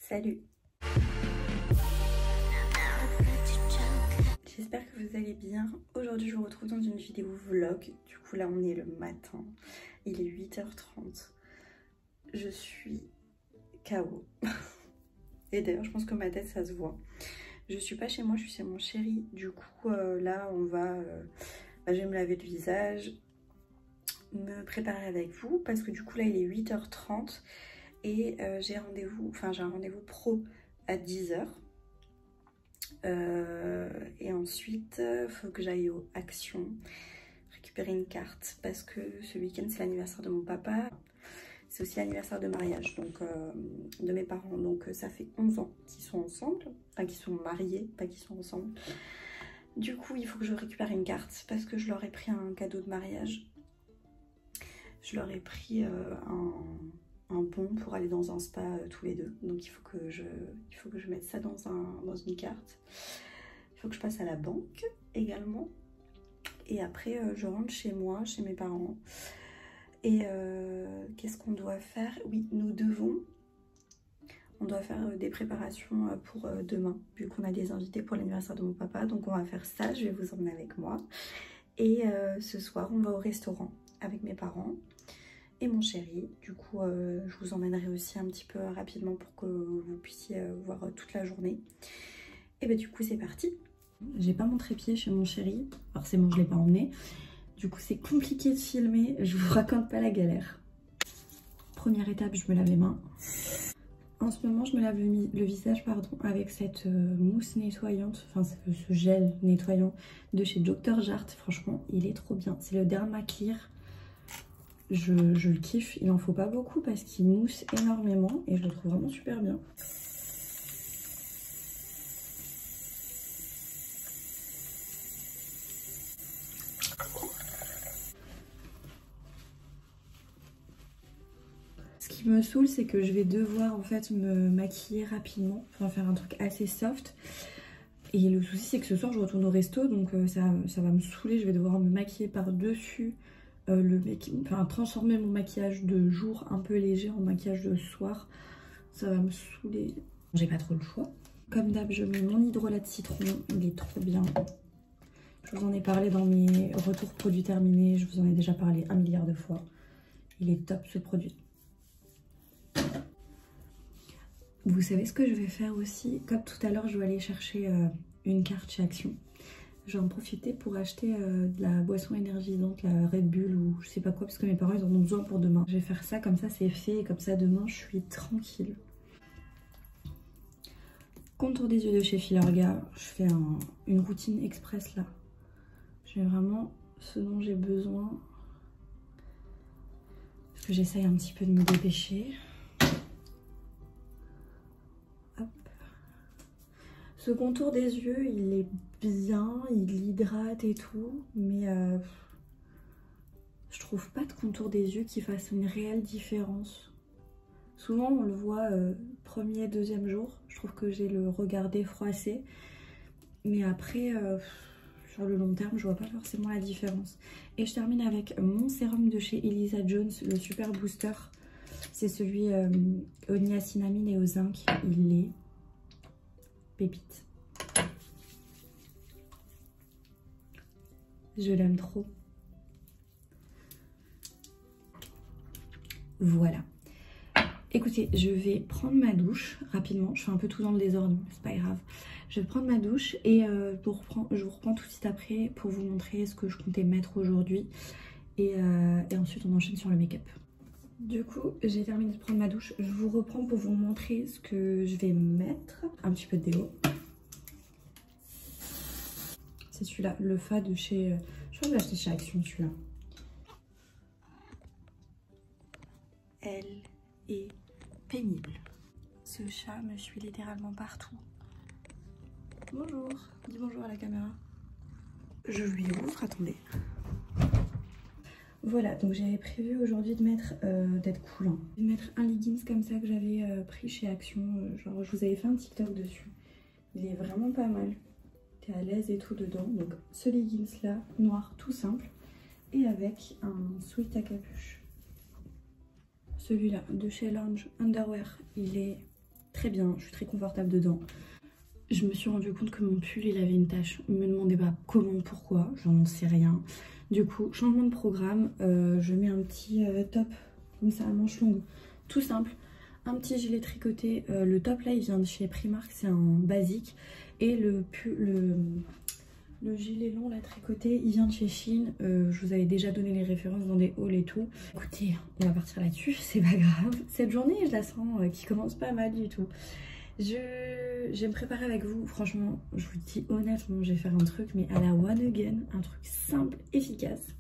Salut! J'espère que vous allez bien. Aujourd'hui je vous retrouve dans une vidéo vlog. Du coup là on est le matin, il est 8h30. Je suis KO. Et d'ailleurs je pense que ma tête ça se voit. Je suis pas chez moi, je suis chez mon chéri. Du coup là on va... je vais me laver le visage, me préparer avec vous parce que du coup là il est 8h30 et j'ai un rendez-vous pro à 10h. Et ensuite il faut que j'aille aux Actions récupérer une carte parce que ce week-end c'est l'anniversaire de mon papa, c'est aussi l'anniversaire de mariage donc de mes parents, donc ça fait 11 ans qu'ils sont ensemble, enfin qu'ils sont mariés, pas qu'ils sont ensemble. Du coup il faut que je récupère une carte parce que je leur ai pris un cadeau de mariage, je leur ai pris un bon pour aller dans un spa tous les deux, donc il faut que je mette ça dans une carte. Il faut que je passe à la banque également et après je rentre chez moi, chez mes parents. Et qu'est-ce qu'on doit faire? Oui, on doit faire des préparations pour demain, vu qu'on a des invités pour l'anniversaire de mon papa, donc on va faire ça, je vais vous emmener avec moi. Et ce soir on va au restaurant avec mes parents et mon chéri. Du coup je vous emmènerai aussi un petit peu rapidement pour que vous puissiez voir toute la journée. Et bah du coup c'est parti. J'ai pas mon trépied chez mon chéri, forcément je l'ai pas emmené, du coup c'est compliqué de filmer, je vous raconte pas la galère. Première étape, je me lave les mains. En ce moment je me lave le visage avec cette mousse nettoyante, enfin ce gel nettoyant de chez Dr Jart. Franchement il est trop bien, c'est le Derma Clear. Je le kiffe, il en faut pas beaucoup parce qu'il mousse énormément et je le trouve vraiment super bien. Ce qui me saoule, c'est que je vais devoir en fait me maquiller rapidement, enfin faire un truc assez soft. Et le souci c'est que ce soir je retourne au resto, donc ça va me saouler, je vais devoir me maquiller par-dessus. Transformer mon maquillage de jour un peu léger en maquillage de soir, ça va me saouler. J'ai pas trop le choix. Comme d'hab, je mets mon hydrolat de citron, il est trop bien. Je vous en ai parlé dans mes retours produits terminés, je vous en ai déjà parlé 1 milliard de fois. Il est top ce produit. Vous savez ce que je vais faire aussi? Comme tout à l'heure, je vais aller chercher une carte chez Action. Je vais en profiter pour acheter de la boisson énergisante, la Red Bull ou je sais pas quoi, parce que mes parents ils en ont besoin pour demain. Je vais faire ça, comme ça c'est fait, et comme ça demain je suis tranquille. Contour des yeux de chez Filorga, je fais une routine express là. Je fais vraiment ce dont j'ai besoin. Parce que j'essaye un petit peu de me dépêcher. Hop. Ce contour des yeux, il est bien, il hydrate et tout, mais je trouve pas de contour des yeux qui fasse une réelle différence. Souvent on le voit premier, deuxième jour, je trouve que j'ai le regard défroissé, mais après sur le long terme je vois pas forcément la différence. Et je termine avec mon sérum de chez Elisa Jones, le Super Booster. C'est celui au niacinamide et au zinc, il est pépite. Je l'aime trop. Voilà. Écoutez, je vais prendre ma douche rapidement. Je fais un peu tout dans le désordre, c'est pas grave. Je vais prendre ma douche et je vous reprends tout de suite après pour vous montrer ce que je comptais mettre aujourd'hui. Et ensuite on enchaîne sur le make-up. Du coup, j'ai terminé de prendre ma douche. Je vous reprends pour vous montrer ce que je vais mettre. Un petit peu de déo. C'est celui-là, le Fa de chez... Je crois que j'ai acheté chez Action celui-là. Elle est pénible. Ce chat me suit littéralement partout. Bonjour, dis bonjour à la caméra. Je lui ouvre, attendez. Voilà, donc j'avais prévu aujourd'hui de mettre, d'être cool, hein, de mettre un leggings comme ça que j'avais pris chez Action. Genre, je vous avais fait un TikTok dessus. Il est vraiment pas mal. T'es à l'aise et tout dedans. Donc ce leggings là, noir tout simple. Et avec un sweat à capuche. Celui-là de chez Lounge Underwear, il est très bien, je suis très confortable dedans. Je me suis rendu compte que mon pull il avait une tache. Ne me demandez pas comment, pourquoi, j'en sais rien. Du coup, changement de programme, je mets un petit top comme ça à manches longues, tout simple. Un petit gilet tricoté, le top là il vient de chez Primark, c'est un basique. Et le gilet long là tricoté, il vient de chez Shein. Je vous avais déjà donné les références dans des hauls et tout. Écoutez, on va partir là-dessus, c'est pas grave. Cette journée, je la sens qui commence pas mal du tout. Je vais me préparer avec vous. Franchement, je vous dis honnêtement, je vais faire un truc, mais à la one again. Un truc simple, efficace.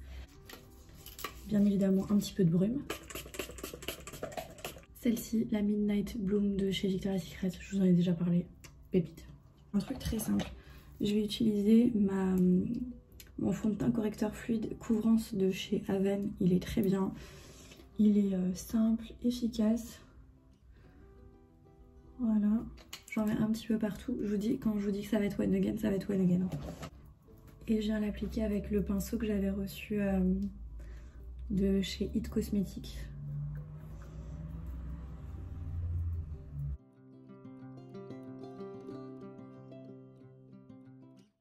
Bien évidemment, un petit peu de brume. Celle-ci, la Midnight Bloom de chez Victoria's Secret. Je vous en ai déjà parlé. Pépite. Un truc très simple. Je vais utiliser mon fond de teint correcteur fluide couvrance de chez Aven. Il est très bien. Il est simple, efficace. Voilà, j'en mets un petit peu partout. Quand je vous dis que ça va être one again, ça va être one again. Et je viens l'appliquer avec le pinceau que j'avais reçu de chez It Cosmetics.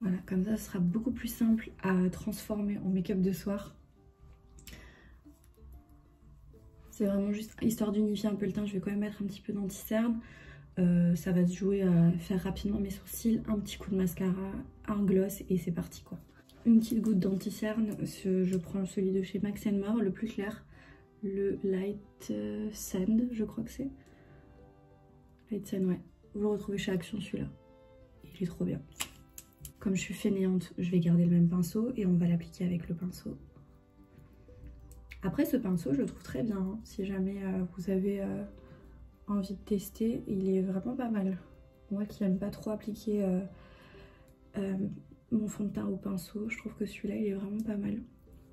Voilà, comme ça, ce sera beaucoup plus simple à transformer en make-up de soir. C'est vraiment juste histoire d'unifier un peu le teint. Je vais quand même mettre un petit peu d'anti-cerne. Ça va se jouer à faire rapidement mes sourcils, un petit coup de mascara, un gloss et c'est parti quoi. Une petite goutte d'anti-cerne, je prends celui de chez Max & More, le plus clair, le Light Sand, je crois que c'est. Light Sand, ouais. Vous le retrouvez chez Action celui-là. Il est trop bien. Comme je suis fainéante, je vais garder le même pinceau et on va l'appliquer avec le pinceau. Après ce pinceau, je le trouve très bien, hein. Si jamais vous avez envie de tester, il est vraiment pas mal. Moi qui n'aime pas trop appliquer mon fond de teint au pinceau, je trouve que celui-là il est vraiment pas mal.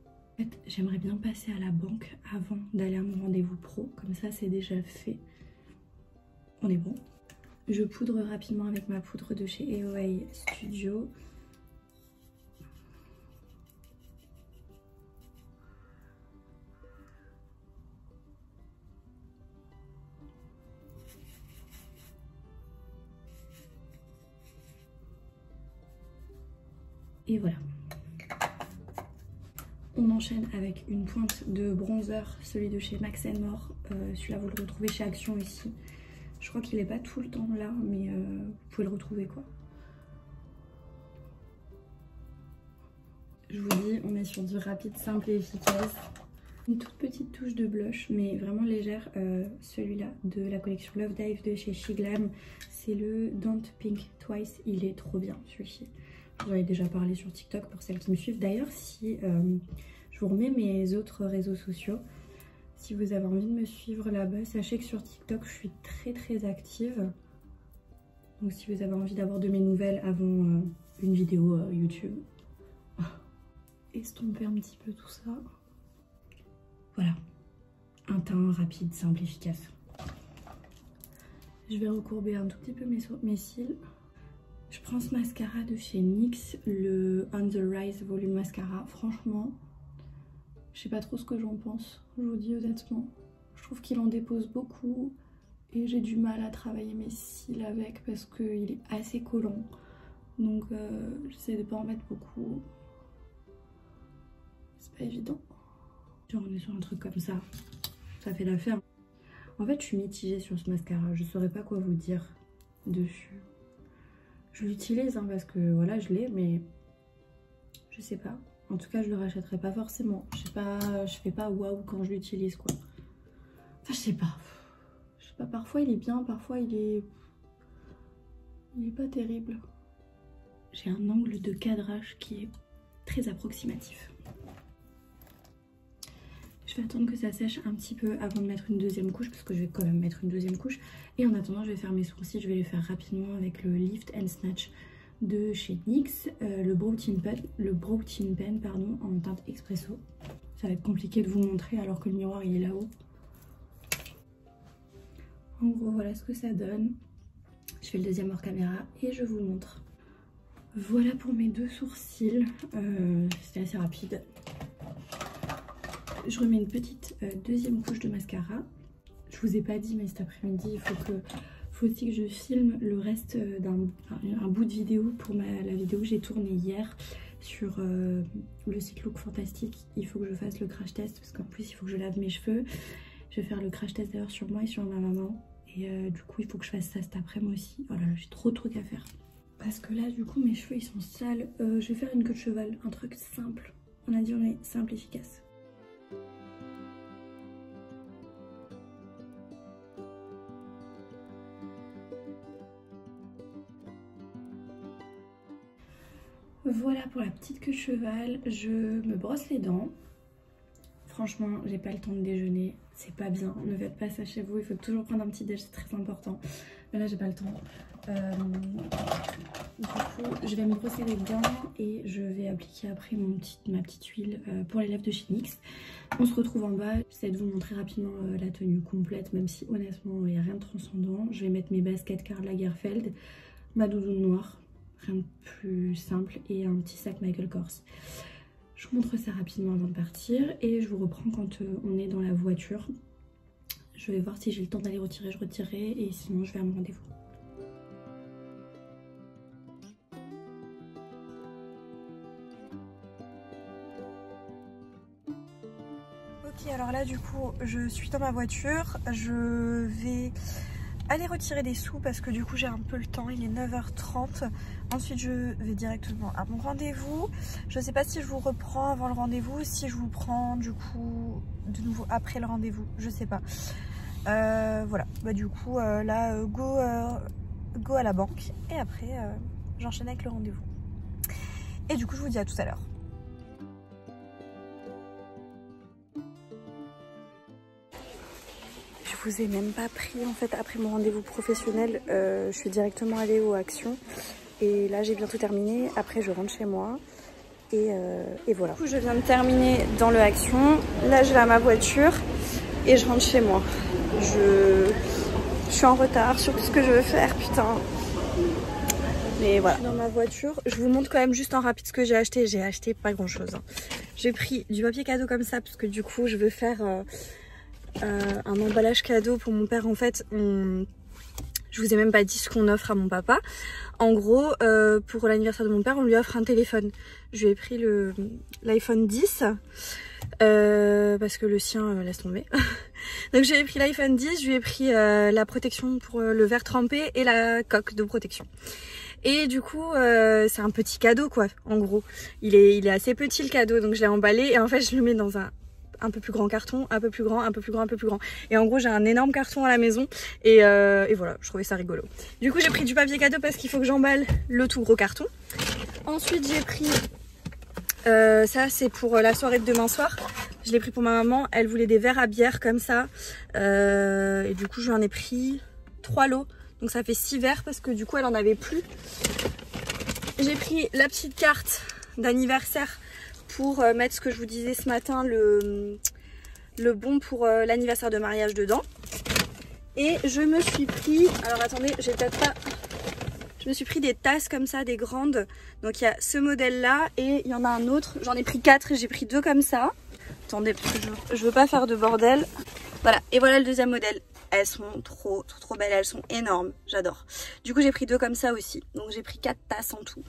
En fait, j'aimerais bien passer à la banque avant d'aller à mon rendez-vous pro, comme ça c'est déjà fait. On est bon. Je poudre rapidement avec ma poudre de chez EOA Studio. Et voilà. On enchaîne avec une pointe de bronzer, celui de chez Max & More. Celui-là, vous le retrouvez chez Action ici. Je crois qu'il n'est pas tout le temps là, mais vous pouvez le retrouver quoi. Je vous dis, on est sur du rapide, simple et efficace. Une toute petite touche de blush, mais vraiment légère. Celui-là de la collection Love Dive de chez She Glam. C'est le Don't Pink Twice. Il est trop bien celui-ci. J'en ai déjà parlé sur TikTok pour celles qui me suivent. D'ailleurs, si je vous remets mes autres réseaux sociaux, si vous avez envie de me suivre là-bas, sachez que sur TikTok, je suis très active. Donc si vous avez envie d'avoir de mes nouvelles avant une vidéo YouTube, estomper un petit peu tout ça. Voilà, un teint rapide, simple, efficace. Je vais recourber un tout petit peu mes cils. Je prends ce mascara de chez NYX, le On The Rise Volume Mascara. Franchement, je sais pas trop ce que j'en pense, je vous dis honnêtement. Je trouve qu'il en dépose beaucoup et j'ai du mal à travailler mes cils avec parce qu'il est assez collant. Donc j'essaie de pas en mettre beaucoup. C'est pas évident. Genre on est sur un truc comme ça, ça fait l'affaire. En fait je suis mitigée sur ce mascara, je saurais pas quoi vous dire dessus. Je l'utilise hein, parce que voilà je l'ai, mais je sais pas. En tout cas je le rachèterai pas forcément. Je fais pas waouh quand je l'utilise quoi. Enfin je sais pas. Parfois il est bien, parfois il est pas terrible. J'ai un angle de cadrage qui est très approximatif. Je vais attendre que ça sèche un petit peu avant de mettre une deuxième couche parce que je vais quand même mettre une deuxième couche. Et en attendant, je vais faire mes sourcils. Je vais les faire rapidement avec le Lift and Snatch de chez NYX. Le Brow Tint Pen, pardon, en teinte Espresso. Ça va être compliqué de vous montrer alors que le miroir il est là-haut. En gros, voilà ce que ça donne. Je fais le deuxième hors caméra et je vous montre. Voilà pour mes deux sourcils. C'était assez rapide. Je remets une petite deuxième couche de mascara. Je vous ai pas dit mais cet après-midi il faut faut aussi que je filme le reste un bout de vidéo pour la vidéo que j'ai tournée hier sur le site Look Fantastique. Il faut que je fasse le crash test parce qu'en plus il faut que je lave mes cheveux. Je vais faire le crash test d'ailleurs sur moi et sur ma maman. Et du coup il faut que je fasse ça cet après-midi aussi. Oh là là, j'ai trop de trucs à faire. Parce que là du coup mes cheveux ils sont sales. Je vais faire une queue de cheval, un truc simple. On a dit on est simple, efficace. Voilà pour la petite queue de cheval, je me brosse les dents. Franchement, j'ai pas le temps de déjeuner, c'est pas bien. Ne faites pas ça chez vous, il faut toujours prendre un petit déj, c'est très important. Mais là, j'ai pas le temps. Du coup, je vais me brosser les dents et je vais appliquer après ma petite huile pour les lèvres de chez NYX. On se retrouve en bas. J'essaie de vous montrer rapidement la tenue complète, même si honnêtement, il n'y a rien de transcendant. Je vais mettre mes baskets Karl Lagerfeld, ma doudoune noire. Rien de plus simple et un petit sac Michael Kors. Je vous montre ça rapidement avant de partir et je vous reprends quand on est dans la voiture. Je vais voir si j'ai le temps d'aller retirer, je retirerai et sinon je vais à mon rendez-vous. Ok, alors là du coup je suis dans ma voiture, je vais aller retirer des sous parce que du coup j'ai un peu le temps, il est 9h30. Ensuite je vais directement à mon rendez-vous. Je sais pas si je vous reprends avant le rendez-vous, si je vous prends du coup de nouveau après le rendez-vous, je sais pas. Voilà, bah du coup là go à la banque et après j'enchaîne avec le rendez-vous. Et du coup je vous dis à tout à l'heure. Je vous ai même pas pris en fait après mon rendez-vous professionnel, je suis directement allée aux Actions et là j'ai bientôt terminé, après je rentre chez moi et voilà. Du coup je viens de terminer dans le Action, là je vais à ma voiture et je rentre chez moi. Je suis en retard sur tout ce que je veux faire, putain. Mais voilà. Dans ma voiture, je vous montre quand même juste en rapide ce que j'ai acheté pas grand chose. Hein. J'ai pris du papier cadeau comme ça parce que du coup je veux faire... un emballage cadeau pour mon père. En fait je vous ai même pas dit ce qu'on offre à mon papa. En gros pour l'anniversaire de mon père on lui offre un téléphone. Je lui ai pris l'iPhone 10 parce que le sien laisse tomber. Donc j'ai pris l'iPhone 10, je lui ai pris la protection pour le verre trempé et la coque de protection. Et du coup c'est un petit cadeau quoi, en gros il est assez petit le cadeau, donc je l'ai emballé et en fait je le mets dans un peu plus grand carton, un peu plus grand, un peu plus grand, un peu plus grand. Et en gros j'ai un énorme carton à la maison et voilà, je trouvais ça rigolo. Du coup j'ai pris du papier cadeau parce qu'il faut que j'emballe le tout gros carton. Ensuite j'ai pris, ça c'est pour la soirée de demain soir. Je l'ai pris pour ma maman, elle voulait des verres à bière comme ça. Et du coup je lui en ai pris 3 lots. Donc ça fait 6 verres parce que du coup elle en avait plus. J'ai pris la petite carte d'anniversaire pour mettre ce que je vous disais ce matin, le bon pour l'anniversaire de mariage dedans. Et je me suis pris, alors attendez, j'ai peut-être pas... Je me suis pris des tasses comme ça, des grandes. Donc il y a ce modèle là et il y en a un autre. J'en ai pris 4 et j'ai pris 2 comme ça. Attendez, parce que je veux pas faire de bordel. Voilà, et voilà le deuxième modèle. Elles sont trop belles, elles sont énormes, j'adore. Du coup j'ai pris 2 comme ça aussi. Donc j'ai pris 4 tasses en tout.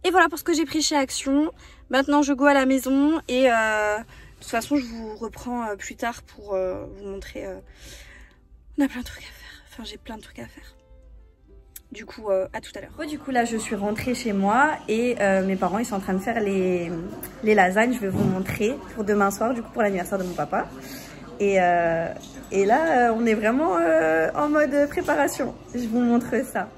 Et voilà pour ce que j'ai pris chez Action. Maintenant je go à la maison et de toute façon je vous reprends plus tard pour vous montrer. On a plein de trucs à faire, enfin j'ai plein de trucs à faire. Du coup à tout à l'heure. Du coup là je suis rentrée chez moi et mes parents ils sont en train de faire les lasagnes. Je vais vous montrer pour demain soir, du coup pour l'anniversaire de mon papa. Et là on est vraiment en mode préparation. Je vous montre ça.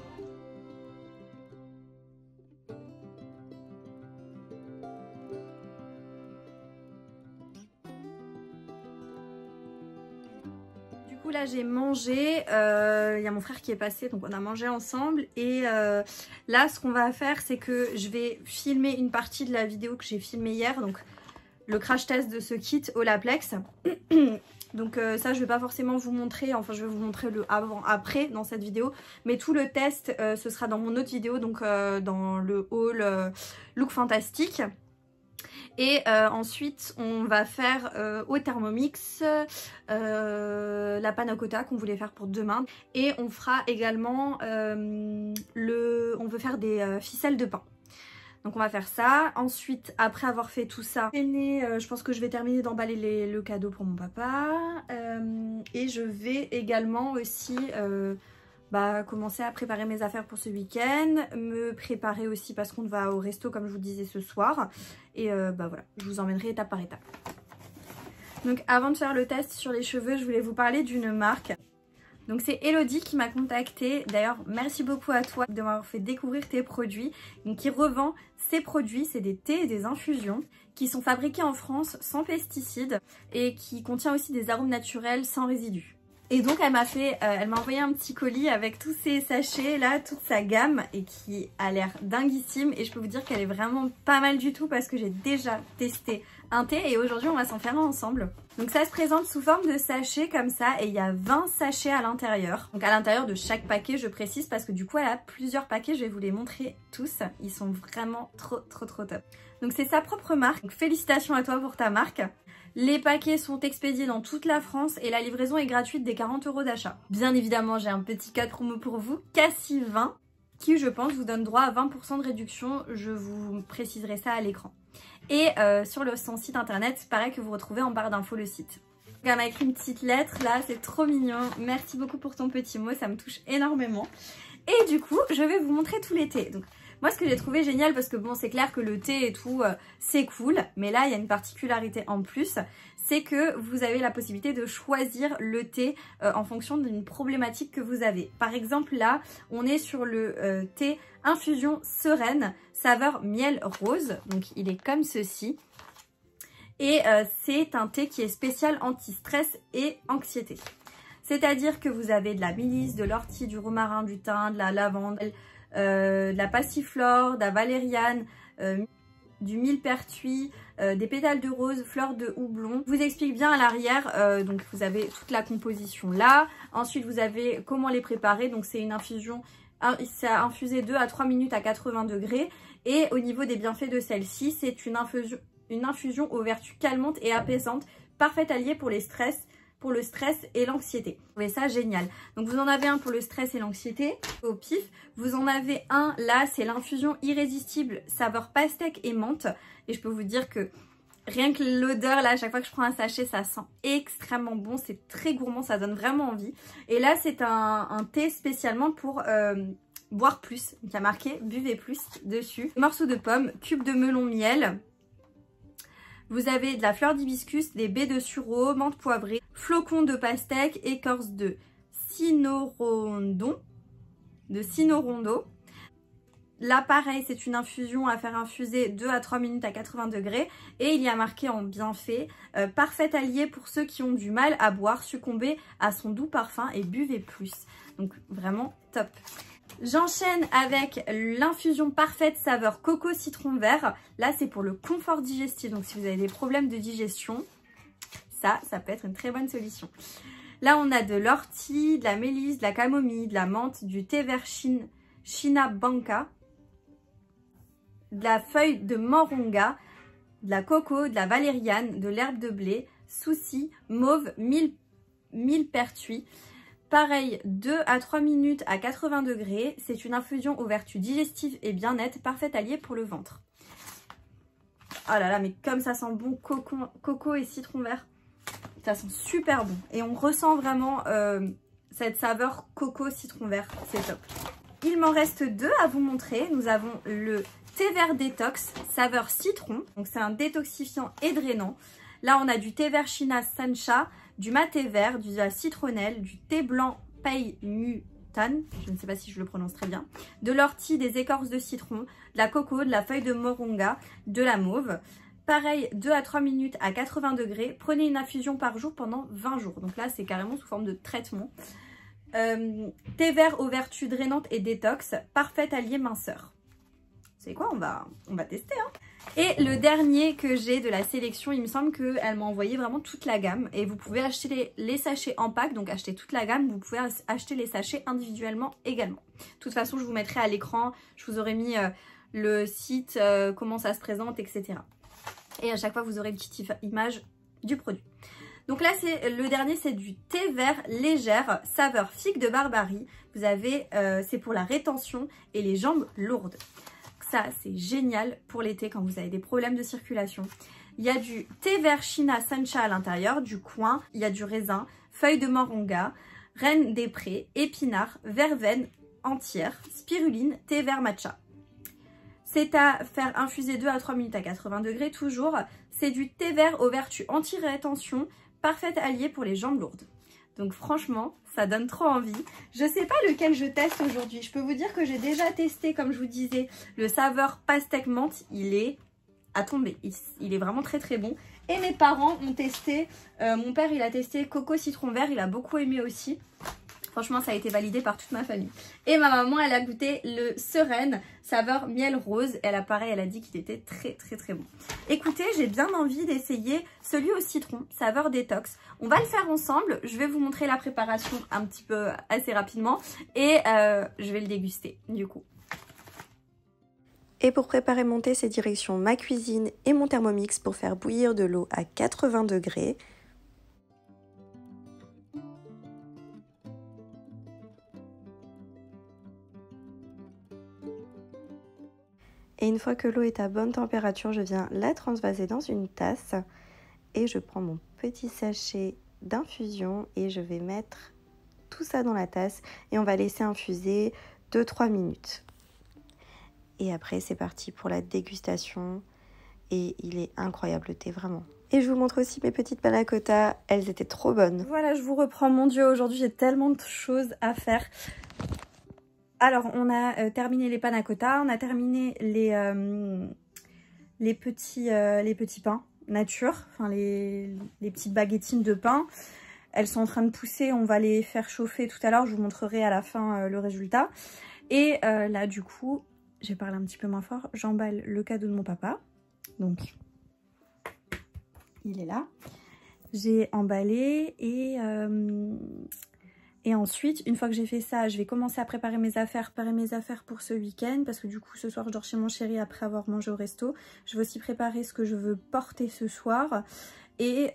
Là j'ai mangé, il y a mon frère qui est passé donc on a mangé ensemble et là ce qu'on va faire c'est que je vais filmer une partie de la vidéo que j'ai filmée hier, donc le crash test de ce kit Olaplex. Donc ça je vais pas forcément vous montrer, enfin je vais vous montrer le avant après dans cette vidéo, mais tout le test ce sera dans mon autre vidéo, donc dans le haul Look Fantastique. Et ensuite on va faire au Thermomix la panna cotta qu'on voulait faire pour demain. Et on fera également on veut faire des ficelles de pain. Donc on va faire ça. Ensuite, après avoir fait tout ça, je pense que je vais terminer d'emballer le cadeau pour mon papa. Et je vais également aussi commencer à préparer mes affaires pour ce week-end. Me préparer aussi parce qu'on va au resto comme je vous disais ce soir. Et voilà, je vous emmènerai étape par étape. Donc avant de faire le test sur les cheveux, je voulais vous parler d'une marque. Donc c'est Elodie qui m'a contactée. D'ailleurs, merci beaucoup à toi de m'avoir fait découvrir tes produits. Donc qui revend ces produits, c'est des thés et des infusions qui sont fabriqués en France sans pesticides et qui contient aussi des arômes naturels sans résidus. Et donc elle m'a envoyé un petit colis avec tous ces sachets là, toute sa gamme et qui a l'air dinguissime. Et je peux vous dire qu'elle est vraiment pas mal du tout parce que j'ai déjà testé un thé et aujourd'hui on va s'en faire un ensemble. Donc ça se présente sous forme de sachets comme ça et il y a 20 sachets à l'intérieur. Donc à l'intérieur de chaque paquet, je précise parce que du coup elle a plusieurs paquets, je vais vous les montrer tous. Ils sont vraiment trop top. Donc c'est sa propre marque, donc félicitations à toi pour ta marque. Les paquets sont expédiés dans toute la France et la livraison est gratuite dès 40 € d'achat. Bien évidemment, j'ai un petit code promo pour vous, Cassie20, qui je pense vous donne droit à 20% de réduction. Je vous préciserai ça à l'écran. Et sur son site internet, pareil que vous retrouvez en barre d'infos le site. Donc elle m'a écrit une petite lettre là, c'est trop mignon. Merci beaucoup pour ton petit mot, ça me touche énormément. Et du coup, je vais vous montrer tous les thés. Donc moi ce que j'ai trouvé génial, parce que bon c'est clair que le thé et tout c'est cool, mais là il y a une particularité en plus, c'est que vous avez la possibilité de choisir le thé en fonction d'une problématique que vous avez. Par exemple là on est sur le thé infusion sereine saveur miel rose, donc il est comme ceci. Et c'est un thé qui est spécial anti-stress et anxiété. C'est-à-dire que vous avez de la mélisse, de l'ortie, du romarin, du thym, de la lavande, de la passiflore, de la valériane, du millepertuis, des pétales de rose, fleurs de houblon. Je vous explique bien à l'arrière, donc vous avez toute la composition là. Ensuite vous avez comment les préparer, donc c'est une infusion, c'est à infuser 2 à 3 minutes à 80 degrés. Et au niveau des bienfaits de celle-ci, c'est une infusion aux vertus calmantes et apaisantes, parfait allié pour le stress et l'anxiété. Vous trouvez ça génial. Donc vous en avez un pour le stress et l'anxiété au pif. Vous en avez un là, c'est l'infusion irrésistible saveur pastèque et menthe. Et je peux vous dire que rien que l'odeur là, à chaque fois que je prends un sachet, ça sent extrêmement bon. C'est très gourmand, ça donne vraiment envie. Et là c'est un thé spécialement pour boire plus. Donc il y a marqué buvez plus dessus. Morceaux de pommes, cubes de melon miel. Vous avez de la fleur d'hibiscus, des baies de sureau, menthe poivrée, flocons de pastèque, écorce de cynorondon. Là pareil, c'est une infusion à faire infuser 2 à 3 minutes à 80 degrés. Et il y a marqué en bienfait, parfait allié pour ceux qui ont du mal à boire, succomber à son doux parfum et buvez plus. Donc vraiment top. J'enchaîne avec l'infusion parfaite saveur coco citron vert. Là c'est pour le confort digestif, donc si vous avez des problèmes de digestion, ça peut être une très bonne solution. Là on a de l'ortie, de la mélisse, de la camomille, de la menthe, du thé vert China Banca, de la feuille de moringa, de la coco, de la valériane, de l'herbe de blé, souci, mauve, millepertuis. Pareil, 2 à 3 minutes à 80 degrés. C'est une infusion aux vertus digestives et bien-être, parfait allié pour le ventre. Oh là là, mais comme ça sent bon, coco et citron vert. Ça sent super bon. Et on ressent vraiment cette saveur coco citron vert. C'est top. Il m'en reste 2 à vous montrer. Nous avons le thé vert détox, saveur citron. Donc c'est un détoxifiant et drainant. Là, on a du thé vert China Sancha, du maté vert, de la citronnelle, du thé blanc paille mutane, je ne sais pas si je le prononce très bien, de l'ortie, des écorces de citron, de la coco, de la feuille de moringa, de la mauve. Pareil, 2 à 3 minutes à 80 degrés. Prenez une infusion par jour pendant 20 jours. Donc là, c'est carrément sous forme de traitement. Thé vert aux vertus drainantes et détox, parfait allié minceur. Vous savez quoi, on va tester hein. Et le dernier que j'ai de la sélection, il me semble qu'elle m'a envoyé vraiment toute la gamme. Et vous pouvez acheter les sachets en pack, donc acheter toute la gamme. Vous pouvez acheter les sachets individuellement également. De toute façon, je vous mettrai à l'écran, je vous aurai mis le site, comment ça se présente, etc. Et à chaque fois, vous aurez une petite image du produit. Donc là, le dernier, c'est du thé vert légère, saveur figue de Barbarie. Vous avez, c'est pour la rétention et les jambes lourdes. Ça, c'est génial pour l'été quand vous avez des problèmes de circulation. Il y a du thé vert China Sancha à l'intérieur, du coin, il y a du raisin, feuilles de moringa, reine des prés, épinards, verveine entière, spiruline, thé vert matcha. C'est à faire infuser 2 à 3 minutes à 80 degrés toujours. C'est du thé vert aux vertus anti-rétention, parfait allié pour les jambes lourdes. Donc franchement, ça donne trop envie. Je sais pas lequel je teste aujourd'hui. Je peux vous dire que j'ai déjà testé, comme je vous disais, le saveur pastèque menthe. Il est à tomber. Il est vraiment très très bon. Et mes parents ont testé. Mon père, il a testé coco citron vert. Il a beaucoup aimé aussi. Franchement, ça a été validé par toute ma famille. Et ma maman, elle a goûté le Sereine, saveur miel rose. Elle a dit qu'il était très très très bon. Écoutez, j'ai bien envie d'essayer celui au citron, saveur détox. On va le faire ensemble. Je vais vous montrer la préparation un petit peu assez rapidement. Et je vais le déguster du coup. Et pour préparer mon thé, c'est direction ma cuisine et mon Thermomix pour faire bouillir de l'eau à 80 degrés. Et une fois que l'eau est à bonne température, je viens la transvaser dans une tasse et je prends mon petit sachet d'infusion et je vais mettre tout ça dans la tasse et on va laisser infuser 2-3 minutes. Et après, c'est parti pour la dégustation et il est incroyable le thé, vraiment. Et je vous montre aussi mes petites panna cotta, elles étaient trop bonnes. Voilà, je vous reprends, mon Dieu, aujourd'hui j'ai tellement de choses à faire. Alors, on a terminé les panna cotta, on a terminé les petits pains nature, enfin les petites baguettines de pain. Elles sont en train de pousser, on va les faire chauffer tout à l'heure, je vous montrerai à la fin le résultat. Et là, du coup, je vais parler un petit peu moins fort, j'emballe le cadeau de mon papa. Donc, il est là. J'ai emballé et ensuite, une fois que j'ai fait ça, je vais commencer à préparer mes affaires pour ce week-end. Parce que du coup, ce soir, je dors chez mon chéri après avoir mangé au resto. Je vais aussi préparer ce que je veux porter ce soir. Et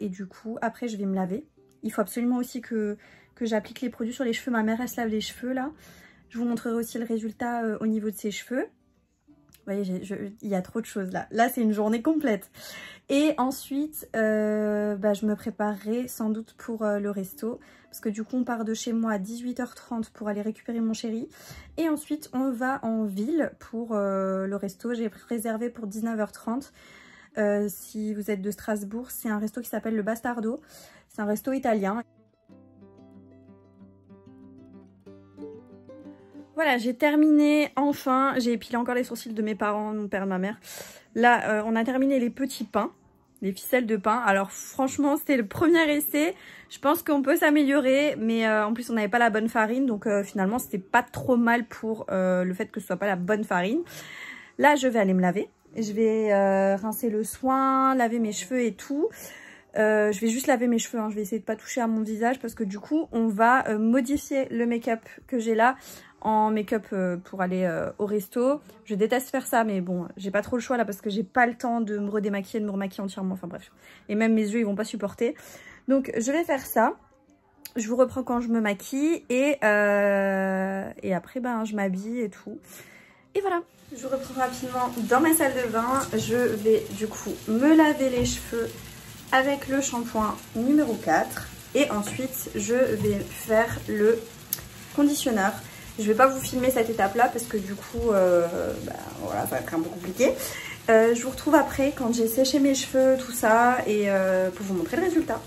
du coup, après, je vais me laver. Il faut absolument aussi que j'applique les produits sur les cheveux. Ma mère, elle se lave les cheveux là. Je vous montrerai aussi le résultat au niveau de ses cheveux. Vous voyez, il y a trop de choses là. Là, c'est une journée complète. Et ensuite, je me préparerai sans doute pour le resto. Parce que du coup, on part de chez moi à 18h30 pour aller récupérer mon chéri. Et ensuite, on va en ville pour le resto. J'ai réservé pour 19h30. Si vous êtes de Strasbourg, c'est un resto qui s'appelle le Bastardo. C'est un resto italien. Voilà, j'ai terminé enfin, j'ai épilé encore les sourcils de mes parents, mon père et ma mère. Là, on a terminé les petits pains, les ficelles de pain. Alors franchement, c'était le premier essai. Je pense qu'on peut s'améliorer, mais en plus, on n'avait pas la bonne farine. Donc finalement, c'était pas trop mal pour le fait que ce soit pas la bonne farine. Là, je vais aller me laver. Je vais rincer le soin, laver mes cheveux et tout. Je vais juste laver mes cheveux, hein. Je vais essayer de pas toucher à mon visage parce que du coup, on va modifier le make-up que j'ai là en make-up pour aller au resto. Je déteste faire ça, mais bon, j'ai pas trop le choix là parce que j'ai pas le temps de me redémaquiller, de me remaquiller entièrement, enfin bref. Et même mes yeux, ils vont pas supporter. Donc, je vais faire ça. Je vous reprends quand je me maquille et après, je m'habille et tout. Et voilà, je vous reprends rapidement dans ma salle de bain. Je vais du coup me laver les cheveux avec le shampoing numéro 4. Et ensuite, je vais faire le conditionneur. Je vais pas vous filmer cette étape-là parce que du coup, voilà, ça va être un peu compliqué. Je vous retrouve après quand j'ai séché mes cheveux, tout ça, et pour vous montrer le résultat.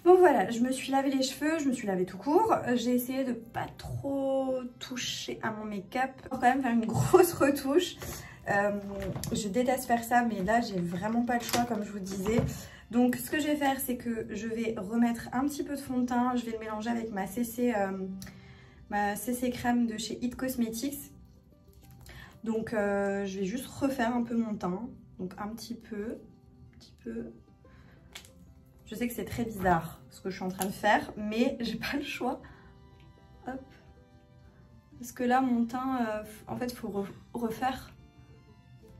Bon voilà, je me suis lavé les cheveux, je me suis lavé tout court. J'ai essayé de pas trop toucher à mon make-up. Pour quand même faire une grosse retouche. Je déteste faire ça, mais là, j'ai vraiment pas le choix, comme je vous disais. Donc, ce que je vais faire, c'est que je vais remettre un petit peu de fond de teint. Je vais le mélanger avec ma CC crème de chez It Cosmetics. Donc, je vais juste refaire un peu mon teint. Donc, un petit peu. Je sais que c'est très bizarre ce que je suis en train de faire, mais j'ai pas le choix. Hop. Parce que là, mon teint, en fait, il faut refaire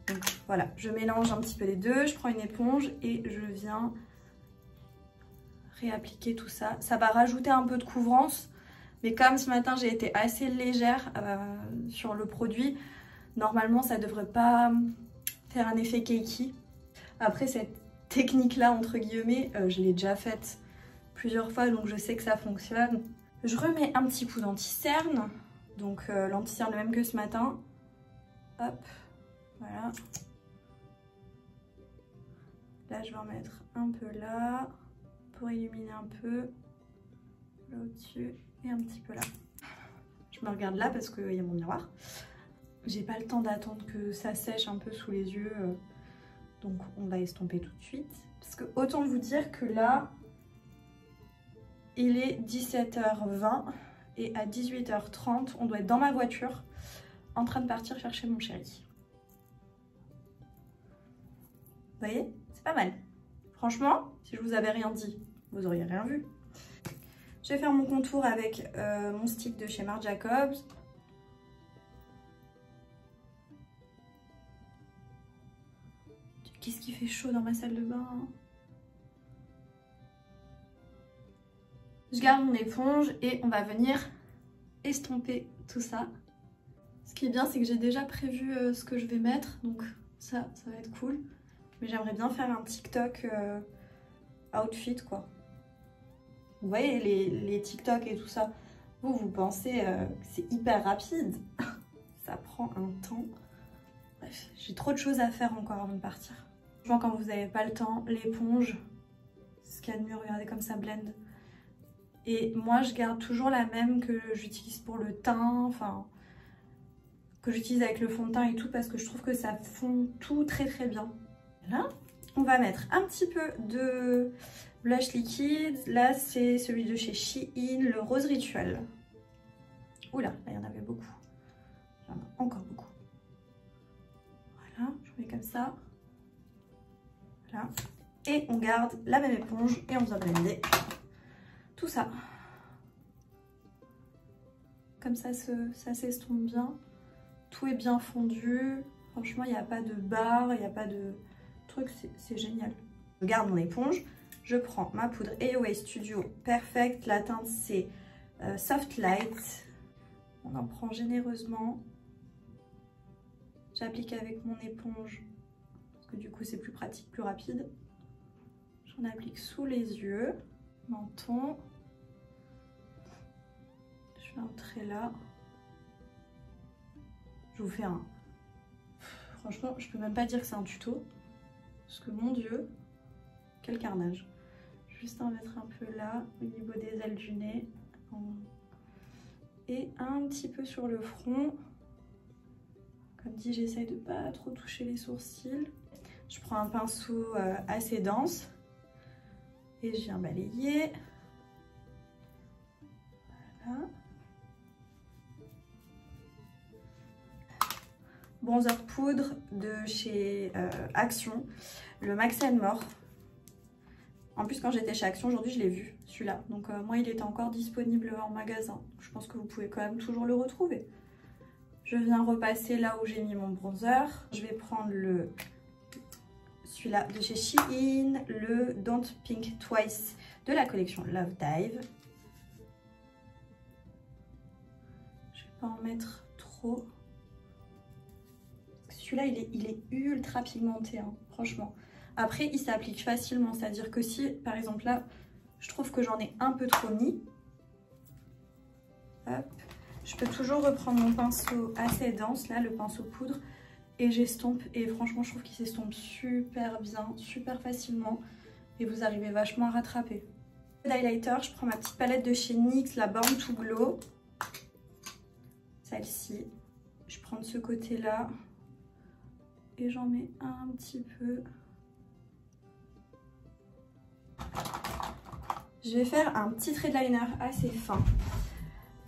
Donc voilà, je mélange un petit peu les deux, je prends une éponge et je viens réappliquer tout ça. Ça va rajouter un peu de couvrance, mais comme ce matin j'ai été assez légère sur le produit, normalement ça devrait pas faire un effet cakey. Après cette technique là entre guillemets, je l'ai déjà faite plusieurs fois donc je sais que ça fonctionne. Je remets un petit coup d'anti-cerne, donc l'anti-cerne le même que ce matin. Hop, voilà. Là je vais en mettre un peu là pour illuminer un peu, là au-dessus et un petit peu là. Je me regarde là parce qu'il y a mon miroir. J'ai pas le temps d'attendre que ça sèche un peu sous les yeux, donc on va estomper tout de suite. Parce que autant vous dire que là, il est 17h20 et à 18h30, on doit être dans ma voiture en train de partir chercher mon chéri. Vous voyez, c'est pas mal. Franchement, si je vous avais rien dit, vous auriez rien vu. Je vais faire mon contour avec mon stick de chez Marc Jacobs. Qu'est-ce qui fait chaud dans ma salle de bain? Je garde mon éponge et on va venir estomper tout ça. Ce qui est bien, c'est que j'ai déjà prévu ce que je vais mettre, donc ça va être cool. Mais j'aimerais bien faire un TikTok outfit quoi. Vous voyez les TikTok et tout ça, vous pensez que c'est hyper rapide. Ça prend un temps. Bref, j'ai trop de choses à faire encore avant de partir. Franchement, quand vous n'avez pas le temps, l'éponge, c'est ce qu'il y a de mieux, regardez comme ça blend. Et moi, je garde toujours la même que j'utilise pour le teint, enfin, que j'utilise avec le fond de teint et tout, parce que je trouve que ça fond tout très très bien. Là, on va mettre un petit peu de blush liquide. Là, c'est celui de chez Shein, le Rose Ritual. Oula, là, il y en avait beaucoup. Il y en a encore beaucoup. Voilà, je mets comme ça. Voilà. Et on garde la même éponge et on vient blender tout ça. Comme ça s'estompe bien. Tout est bien fondu. Franchement, il n'y a pas de barre, il n'y a pas de truc, c'est génial. Je garde mon éponge. Je prends ma poudre AOA Studio Perfect. La teinte, c'est Soft Light. On en prend généreusement. J'applique avec mon éponge. Parce que du coup, c'est plus pratique, plus rapide. J'en applique sous les yeux. Menton. Je vais entrer là. Je vous fais un... Franchement, je peux même pas dire que c'est un tuto. Parce que mon Dieu, quel carnage. Juste en mettre un peu là, au niveau des ailes du nez. Et un petit peu sur le front. Comme dit, j'essaye de pas trop toucher les sourcils. Je prends un pinceau assez dense. Et je viens balayer. Voilà. Bronzer poudre de chez Action, le Max & More. En plus, quand j'étais chez Action, aujourd'hui, je l'ai vu, celui-là. Donc moi, il était encore disponible en magasin. Je pense que vous pouvez quand même toujours le retrouver. Je viens repasser là où j'ai mis mon bronzer. Je vais prendre celui-là de chez Shein, le Don't Pink Twice de la collection Love Dive. Je vais pas en mettre trop. Celui-là, il est ultra pigmenté, hein, franchement. Après, il s'applique facilement, c'est-à-dire que si, par exemple, là, je trouve que j'en ai un peu trop mis, hop, je peux toujours reprendre mon pinceau assez dense, là, le pinceau poudre, et j'estompe. Et franchement, je trouve qu'il s'estompe super bien, super facilement, et vous arrivez vachement à rattraper. D'highlighter, je prends ma petite palette de chez NYX, la Born to Glow. Celle-ci. Je prends de ce côté-là. Et j'en mets un petit peu. Je vais faire un petit trait de liner assez fin.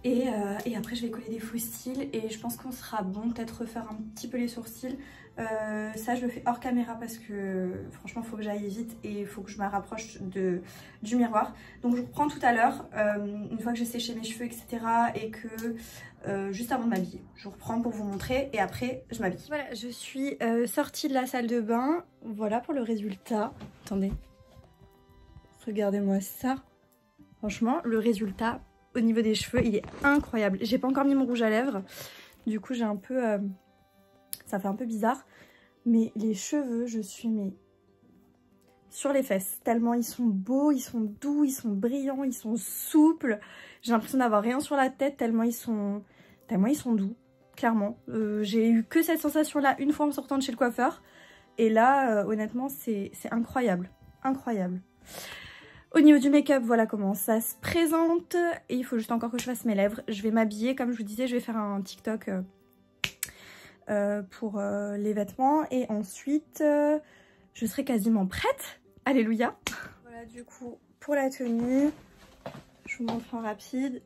Et après je vais coller des faux cils et je pense qu'on sera bon, peut-être refaire un petit peu les sourcils. Ça je le fais hors caméra parce que franchement il faut que j'aille vite et il faut que je me rapproche du miroir. Donc je vous reprends tout à l'heure, une fois que j'ai séché mes cheveux etc. et que juste avant de m'habiller. Je vous reprends pour vous montrer et après je m'habille. Voilà, je suis sortie de la salle de bain, voilà pour le résultat. Attendez, regardez-moi ça. Franchement le résultat au niveau des cheveux il est incroyable. J'ai pas encore mis mon rouge à lèvres, du coup j'ai un peu... ça fait un peu bizarre, mais les cheveux, je suis sur les fesses. Tellement ils sont beaux, ils sont doux, ils sont brillants, ils sont souples. J'ai l'impression d'avoir rien sur la tête tellement ils sont doux, clairement. J'ai eu que cette sensation-là une fois en sortant de chez le coiffeur. Et là, honnêtement, c'est incroyable, incroyable. Au niveau du make-up, voilà comment ça se présente. Et il faut juste encore que je fasse mes lèvres. Je vais m'habiller, comme je vous disais, je vais faire un TikTok... pour les vêtements et ensuite je serai quasiment prête. Alléluia. Voilà du coup pour la tenue, je vous montre en rapide.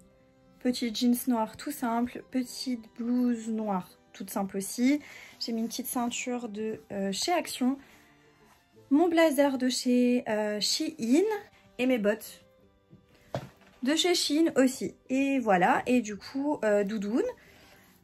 Petit jeans noir tout simple, petite blouse noire toute simple aussi. J'ai mis une petite ceinture de chez Action, mon blazer de chez Shein et mes bottes de chez Shein aussi. Et voilà, et du coup doudoune,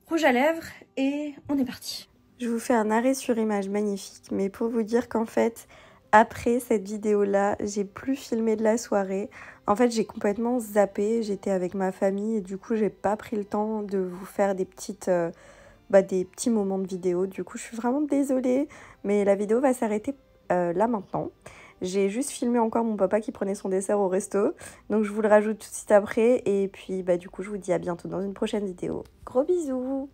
rouge à lèvres et on est parti. Je vous fais un arrêt sur image magnifique, mais pour vous dire qu'en fait, après cette vidéo-là, j'ai plus filmé de la soirée. En fait, j'ai complètement zappé, j'étais avec ma famille et du coup, j'ai pas pris le temps de vous faire des petits moments de vidéo. Du coup, je suis vraiment désolée, mais la vidéo va s'arrêter là maintenant. J'ai juste filmé encore mon papa qui prenait son dessert au resto. Donc je vous le rajoute tout de suite après. Et puis du coup je vous dis à bientôt dans une prochaine vidéo. Gros bisous!